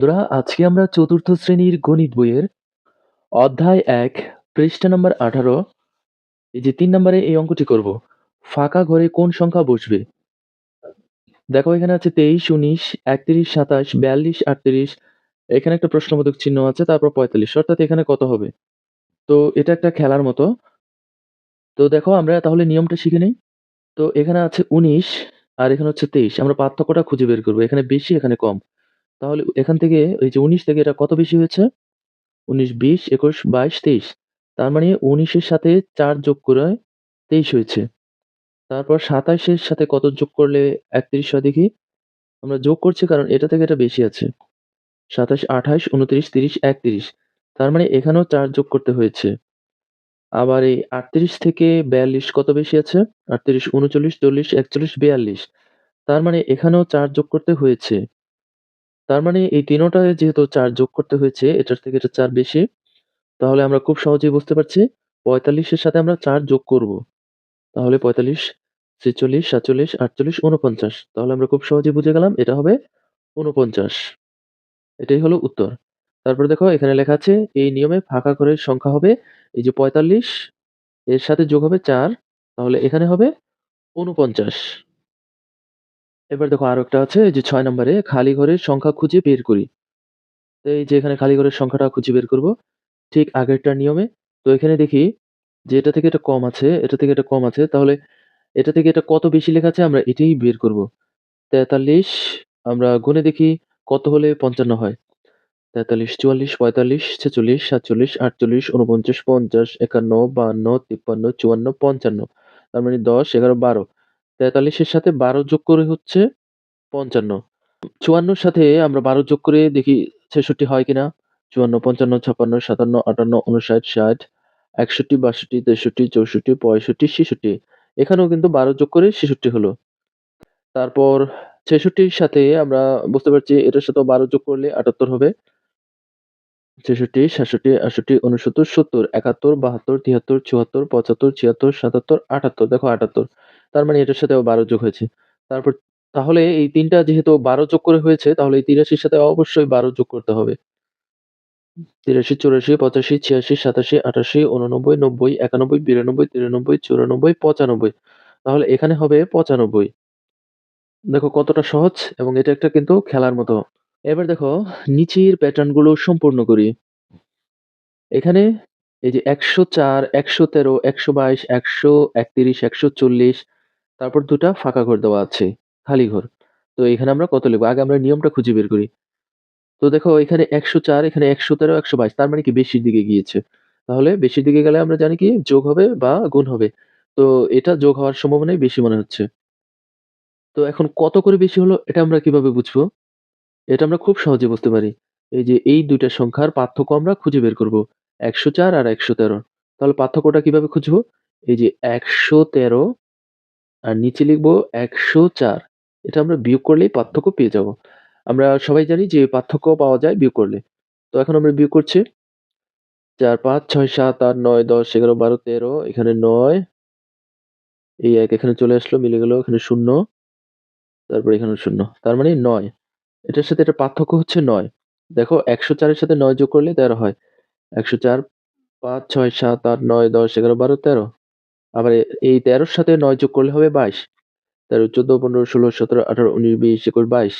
বন্ধুরা, আজকে আমরা চতুর্থ শ্রেণীর গণিত বইয়ের অধ্যায় ১ পৃষ্ঠা নাম্বার ১৮ এই যে ৩ নম্বরে এই অঙ্কটি করব। ফাঁকা ঘরে কোন সংখ্যা বসবে? দেখো এখানে আছে ২৩, ১৯, ৩১, ২৭, ৪২, ৩৮। এখানে একটা প্রশ্নবোধক চিহ্ন আছে, তারপর ৪৫, অর্থাৎ এখানে কত হবে? তো এটা একটা খেলার মতো। তো দেখো আমরা তাহলে নিয়মটা শিখে নেই। তো এখানে আছে ১৯ আর এখানে হচ্ছে ২৩। আমরা পার্থক্যটা খুঁজে বের করব। এখানে বেশি, এখানে কম। তাহলে এখান থেকে এই যে ১৯ থেকে এটা কত বেশি হয়েছে? ১৯, ২০, ২১, ২২, ২৩। তার মানে ১৯ এর সাথে ৪ যোগ করে ২৩ হয়েছে। তারপর ২৭ এর সাথে কত যোগ করলে ৩১ হয় দেখি? আমরা যোগ করছি কারণ এটা থেকে এটা বেশি আছে। ২৭, ২৮, ২৯, ৩০, ৩১। তার মানে এখানেও ৪ যোগ করতে হয়েছে। আবার এই ৩৮ থেকে ৪২ কত বেশি আছে? ৩৮, ৩৯, ৪০, ৪১, ৪২। তার মানে এখানেও ৪ যোগ করতে হয়েছে। তার মানে এই তিনোটায় যেহেতু ৪ যোগ করতে হয়েছে, এটার থেকে এটা ৪ বেশি। তাহলে আমরা খুব সহজেই বুঝতে পারছি ৪৫ এর সাথে আমরা ৪ যোগ করব। তাহলে ৪৫, ৪৬, ৪৭, ৪৮, ৪৯। তাহলে আমরা খুব সহজেই বুঝে গেলাম এটা হবে ৪৯। এটাই হলো উত্তর। তারপরে দেখো এখানে লেখা আছে এই নিয়মে ফাঁকা ঘরের সংখ্যা হবে এই যে ৪৫ এর সাথে যোগ হবে ৪, তাহলে এখানে হবে ৪৯। এবার দেখো আরেকটা আছে এই যে ৬ নম্বরে খালি ঘরের সংখ্যা খুঁজে বের করি। তো এই যে এখানে খালি ঘরের সংখ্যাটা খুঁজে বের করব ঠিক আগেরটার নিয়মে। তো এখানে দেখি যে এটা থেকে এটা কম আছে, এটা থেকে এটা কম আছে। তাহলে এটা থেকে এটা কত বেশি লেখা আছে আমরা এটাই বের করব। ৪৩ আমরা গুণে দেখি কত হলে ৫৫ হয়। ৪৩, ৪৪, ৪৫, ৪৬, ৪৭, ৪৮, ৪৯, ৫০, ৫১, ৫২, ৫৩, ৫৪, ৫৫। তার মানে ১০, ১১, ১২। ৪৩ এর সাথে ১২ যোগ করে হচ্ছে ৫৫। ৫৪ র সাথে আমরা ১২ যোগ করে দেখি ৬৬ হয় কিনা? ৫৪, ৫৫, ৫৬, ৫৭, ৫৮, ৫৯, ৬০, ৬১, ৬২, ৬৩, ৬৪, ৬৫, ৬৬। এখানেও কিন্তু ১২ যোগ করে ৬৬ হলো। তারপর ৬৬ র সাথে আমরা বুঝতে পারছি এটার সাথেও ১২ যোগ করলে ৭৮ হবে। ৬৬, ৬৭, ৬৮, ৬৯, ৭০, ৭১, ৭২, ৭৩, ৭৪, ৭৫, ৭৬, ৭৭, ৭৮। দেখো ৭৮। তার মানে এটার সাথেও ১২ যোগ হয়েছে। তারপর তাহলে এই ৩ টা যেহেতু ১২ যোগ করে হয়েছে তাহলে এই ৮৩ র সাথে অবশ্যই ১২ যোগ করতে হবে। ৮৩, ৮৪, ৮৫, ৮৬, ৮৭, ৮৮, ৮৯, ৯০, ৯১, ৯২, ৯৩, ৯৪, ৯৫, তাহলে এখানে হবে ৯৫। দেখো কতটা সহজ এবং এটা একটা কিন্তু খেলার মতো। এবার দেখো নিচের প্যাটার্ন গুলো সম্পূর্ণ করি। এখানে এই যে ১০৪, ১১৩, ১২২, ১৩১, ১৪০, তারপর ২ টা ফাঁকা ঘর দেওয়া আছে, খালি ঘর। তো এখানে আমরা কত লিখব? আগে আমরা নিয়মটা খুঁজে বের করি। তো দেখো এখানে ১০৪, এখানে ১১৩, ১২২, তার মানে কি বেশির দিকে গিয়েছে। তাহলে বেশির দিকে গেলে আমরা জানি কি যোগ হবে বা গুণ হবে। তো এটা যোগ হওয়ার সম্ভাবনাই বেশি মনে হচ্ছে। তো এখন কত করে বেশি হলো এটা আমরা কিভাবে বুঝবো? এটা আমরা খুব সহজে বুঝতে পারি। এই যে এই ২ টা সংখ্যার পার্থক্য আমরা খুঁজে বের করব। ১০৪ আর ১১৩। তাহলে পার্থক্যটা কিভাবে খুঁজবো? এই যে ১১৩ আর নিচে লিখবো ১০৪। এটা আমরা বিয়োগ করলেই পার্থক্য পেয়ে যাবো। আমরা সবাই জানি যে পার্থক্য পাওয়া যায় বিয়োগ করলে। তো এখন আমরা বিয়োগ করছি। ৪, ৫, ৬, ৭, ৮, ৯, ১০, ১১, ১২, ১৩, এখানে ৯, এই ১ এখানে চলে আসলো মিলে গেল। এখানে ০, তারপর এখানেও ০। তার মানে ৯। এটার সাথে এটার পার্থক্য হচ্ছে ৯। দেখো ১০৪ এর সাথে ৯ যোগ করলে ১৩ হয়। ১০৪, ৫, ৬, ৭, ৮, ৯, ১০, ১১, ১২, ১৩। আবার এই ১৩ র সাথে ৯ যোগ করলে হবে ২২। ১৩, ১৪, ১৫, ১৬, ১৭, ১৮, ১৯, ২০, ২১, ২২।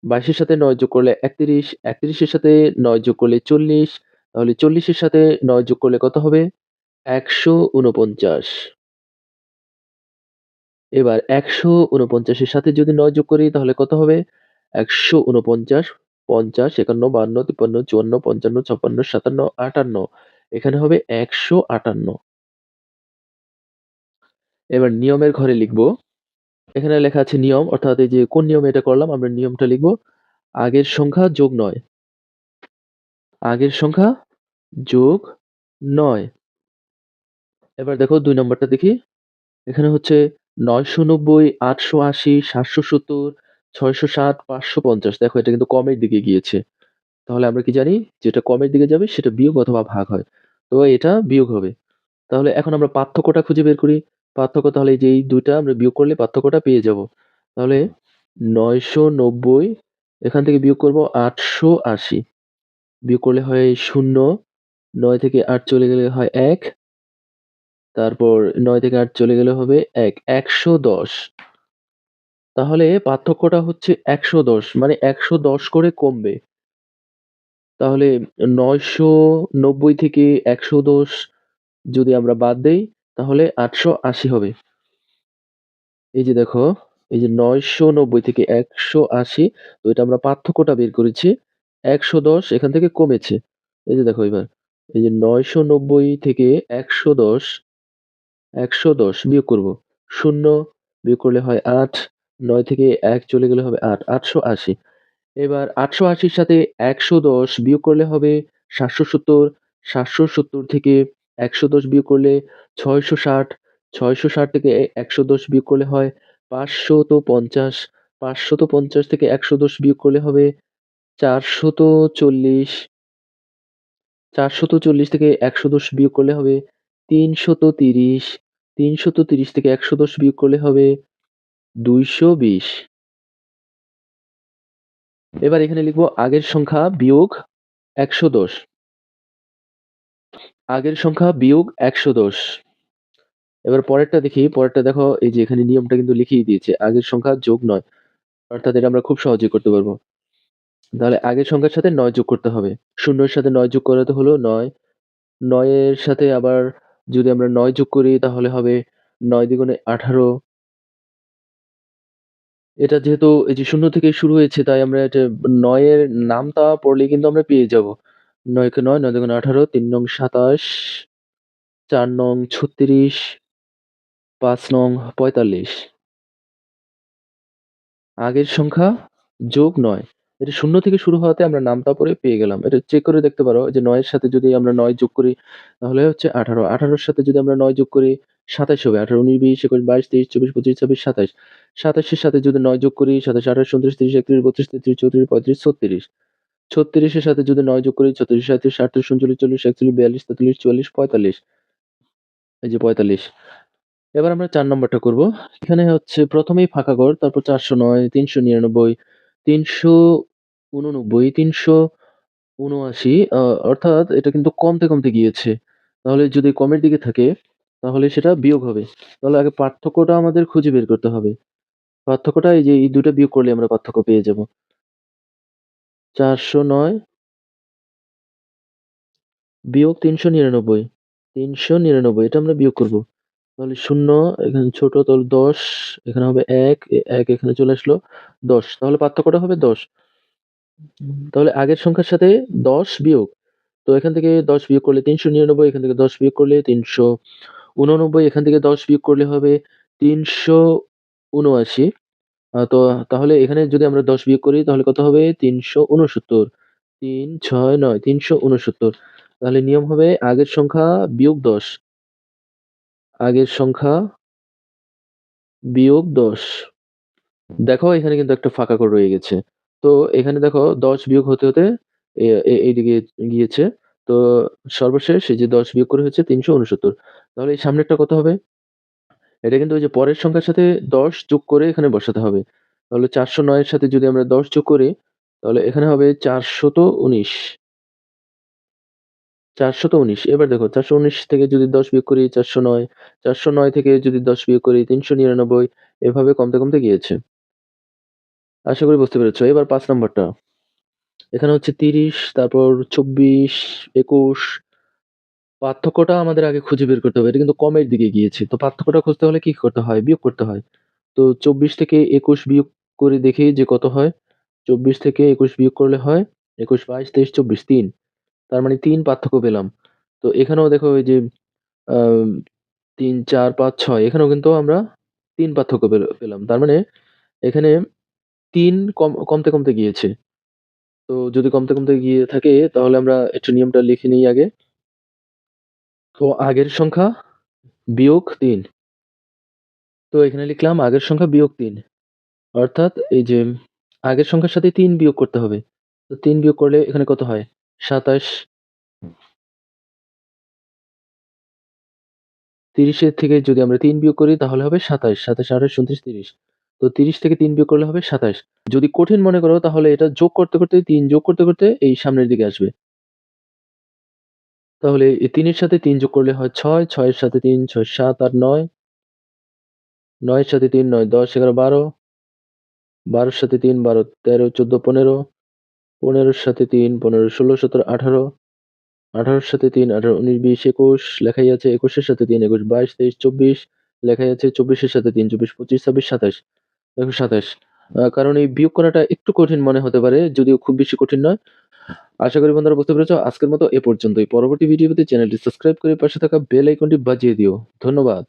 ২২ এর সাথে ৯ যোগ করলে ৩১, ৩১ এর সাথে ৯ যোগ করলে ৪০। তাহলে ৪০ এর সাথে ৯ যোগ করলে কত হবে? ১৪৯। এবার ১৪৯ এর সাথে যদি ৯ যোগ করি তাহলে কত হবে? ১৪৯, ৫০, ৫১, ৫২, ৫৩, ৫৪, ৫৫, ৫৬, ৫৭, ৫৮। এখানে হবে ১৫৮। এবার নিয়মের ঘরে লিখব। এখানে লেখা আছে নিয়ম, অর্থাৎ এই যে কোন নিয়মে এটা করলাম আমরা নিয়মটা লিখব। আগের সংখ্যা যোগ ৯। আগের সংখ্যা যোগ ৯। এবার দেখো ২ নম্বরটা দেখি। এখানে হচ্ছে ৯৯০, ৮৮০, ৭৭০, ৬৬০, ৫৫০। দেখো এটা কিন্তু কমের দিকে গিয়েছে। তাহলে আমরা কি জানি যেটা কমের দিকে যাবে সেটা বিয়োগ অথবা ভাগ হয়। তো এটা বিয়োগ হবে। তাহলে এখন আমরা পার্থক্যটা খুঁজে বের করি। পার্থক্য তাহলে এই যে এই ২ টা আমরা বিয়োগ করলে পার্থক্যটা পেয়ে যাব। তাহলে ৯৯০ এখান থেকে বিয়োগ করব 880। বিয়োগ করলে হয় 0, 9 থেকে 8 চলে গেলে হয় 1, তারপর 9 থেকে 8 চলে গেলে হবে 1, 110। তাহলে পার্থক্যটা হচ্ছে 110, মানে 110 করে কমবে। তাহলে 990 থেকে 110 যদি আমরা বাদ দেই তাহলে 880 হবে। এই যে দেখো, এই যে 990 থেকে 180, তো এটা আমরা পার্থক্যটা বের করেছি। 110 এখান থেকে কমেছে। এই যে দেখো এবার। এই যে 990 থেকে 110, 110 বিয়োগ করব। 0 বিয়োগ করলে হয় 8, 9 থেকে 1 চলে গেলে হবে 8, 880। এবার 880 র সাথে 110 বিয়োগ করলে হবে 770, 770 থেকে 110 বিয়োগ করলে 660, 660 থেকে 110 বিয়োগ করলে হয় 550, 550 থেকে 110 বিয়োগ করলে হবে 440, 440 থেকে 110 বিয়োগ করলে হবে 330, 330 থেকে 110 বিয়োগ করলে হবে 220। এবার এখানে লিখব আগের সংখ্যা বিয়োগ 110। আগের সংখ্যা বিয়োগ 110। এবার পরেরটা দেখি, পরেরটা দেখো, এই যে এখানে নিয়মটা কিন্তু লিখেই দিয়েছে। আগের সংখ্যা যোগ 9, অর্থাৎ এটা আমরা খুব সহজেই করতে পারবো। তাহলে আগের সংখ্যার সাথে 9 যোগ করতে হবে। 0 এর সাথে 9 যোগ করাতে হলো 9, 9 এর সাথে আবার যদি আমরা 9 যোগ করি তাহলে হবে 9 দ্বিগুণে 18। এটা যেহেতু এই যে 0 থেকে শুরু হয়েছে তাই আমরা এটা 9 এর নামটা পড়লেই কিন্তু আমরা পেয়ে যাব। 9 কে 9, 9 দুগুণে 18, 3 নং 27, 4 নং 36, 5 নং 45। আগের সংখ্যা যোগ 9। এটা 0 থেকে শুরু হওয়াতে আমরা নামটা পরে পেয়ে গেলাম। এটা চেক করে দেখতে পারো যে 9 এর সাথে যদি আমরা 9 যোগ করি তাহলে হচ্ছে 18, 18 এর সাথে যদি আমরা 9 যোগ করি 27 হবে। 18, 19, 20, 21, 22, 23, 24, 25, 26, 27, 27 এর সাথে যদি 9 যোগ করি 27, 28, 29, 30, 31, 32, 33, 34, 35, 36, 36 এর সাথে যদি 9 যোগ করি 36, 37, 38, 39, 40, 41, 42, 43, 44, 45, এই যে 45। এবার আমরা 4 নম্বরটা করব। এখানে হচ্ছে প্রথমেই ফাঁকা ঘর, তারপর 409, 399, 389, 379, অর্থাৎ এটা কিন্তু কমতে, কমতে গিয়েছে। তাহলে যদি কমের দিকে থাকে তাহলে সেটা বিয়োগ হবে। তাহলে আগে পার্থক্যটা আমাদের খুঁজে বের করতে হবে। পার্থক্যটা এই যে এই ২ টা বিয়োগ করলে আমরা পার্থক্য পেয়ে যাব। 409 বিয়োগ 399, 399 এটা আমরা বিয়োগ করব। তাহলে 0 এখানে ছোট, তাহলে 10, এখানে হবে 1, 1 এখানে চলে আসলো 10, তাহলে পার্থক্যটা হবে 10। তাহলে আগের সংখ্যার সাথে 10 বিয়োগ। তো এখান থেকে 10 বিয়োগ করলে 399, এখান থেকে 10 বিয়োগ করলে 389, এখান থেকে 10 বিয়োগ করলে হবে 379। তো তাহলে এখানে যদি আমরা 10 বিয়োগ করি তাহলে কত হবে? 369, 3, 6, 9, 369। তাহলে নিয়ম হবে আগের সংখ্যা বিয়োগ 10, আগের সংখ্যা বিয়োগ 10। দেখো এখানে কিন্তু একটা ফাঁকা ঘর রয়ে গেছে। তো এখানে দেখো 10 বিয়োগ হতে, হতে এইদিকে গিয়েছে। তো সর্বশেষ এই যে 10 বিয়োগ করে হচ্ছে 369। তাহলে এই সামনেরটা কত হবে? এটা কিন্তু ওই যে পরের সংখ্যার সাথে 10 যোগ করে এখানে বসাতে হবে। তাহলে 409 এর সাথে যদি আমরা 10 যোগ করি তাহলে এখানে হবে 419, 419। এবার দেখো 419 থেকে যদি 10 বিয়োগ করি 409, 409 থেকে যদি 10 বিয়োগ করি 399, এভাবে কমতে, কমতে গিয়েছে। আশা করি বুঝতে পেরেছ। এবার 5 নাম্বারটা। এখানে হচ্ছে 30, তারপর 24, 21। পার্থক্যটা আমাদের আগে খুঁজে বের করতে হবে। এটা কিন্তু কমের দিকে গিয়েছে। তো পার্থক্যটা খুঁজতে হলে কি করতে হয়? বিয়োগ করতে হয়। তো 24 থেকে 21 বিয়োগ করে দেখি যে কত হয়। 24 থেকে 21 বিয়োগ করলে হয় 21, 22, 23, 24, 3। তার মানে 3 পার্থক্য পেলাম। তো এখানেও দেখো ওই যে আম ৩, ৪, ৫, ৬, এখানেও কিন্তু আমরা ৩ পার্থক্য পেলাম। তার মানে এখানে ৩ কমতে, কমতে গিয়েছে। তো যদি কমতে, কমতে গিয়ে থাকে তাহলে আমরা একটু নিয়মটা লিখে নিই আগে। তো আগের সংখ্যা বিয়োগ ৩। তো এখানে লিখলাম আগের সংখ্যা বিয়োগ ৩। অর্থাৎ এই যে আগের সংখ্যার সাথে ৩ বিয়োগ করতে হবে। তো ৩ বিয়োগ করলে এখানে কত হয়? ২৭। ৩০ এর থেকে যদি আমরা ৩ বিয়োগ করি তাহলে হবে ২৭। ২৭, ২৮, ২৯, ৩০। তো তো ৩০ থেকে ৩ বিয়োগ করলে হবে ২৭। যদি কঠিন মনে করো তাহলে এটা যোগ করতে, করতে ৩ যোগ করতে, করতে এই সামনের দিকে আসবে। তাহলে এই ৩ এর সাথে ৩ যোগ করলে হয় ৬, ৬ এর সাথে ৩, ৬, ৭, ৮, ৯, ৯ এর সাথে ৩, ৯, ১০, ১১, ১২, ১২ এর সাথে ৩, ১২, ১৩, ১৪, ১৫, ১৫ এর সাথে ৩, ১৫, ১৬, ১৭, ১৮, ১৮ এর সাথে ৩, ১৮, ১৯, ২০, ২১ লেখাই আছে, ২১ এর সাথে ৩, ২১, ২২, ২৩, ২৪ লেখাই আছে, ২৪ এর সাথে ৩, ২৪, ২৫, ২৬, ২৭। দেখো ২৭। কারণ এই বিয়োগ করাটা একটু কঠিন মনে হতে পারে, যদিও খুব বেশি কঠিন নয়। আশা করি বন্ধুরা বুঝতে পেরেছ। আজকের মতো এ পর্যন্তই। পরবর্তী ভিডিও পেতে চ্যানেলটি সাবস্ক্রাইব করে পাশে থাকা বেল আইকনটি বাজিয়ে দিও। ধন্যবাদ।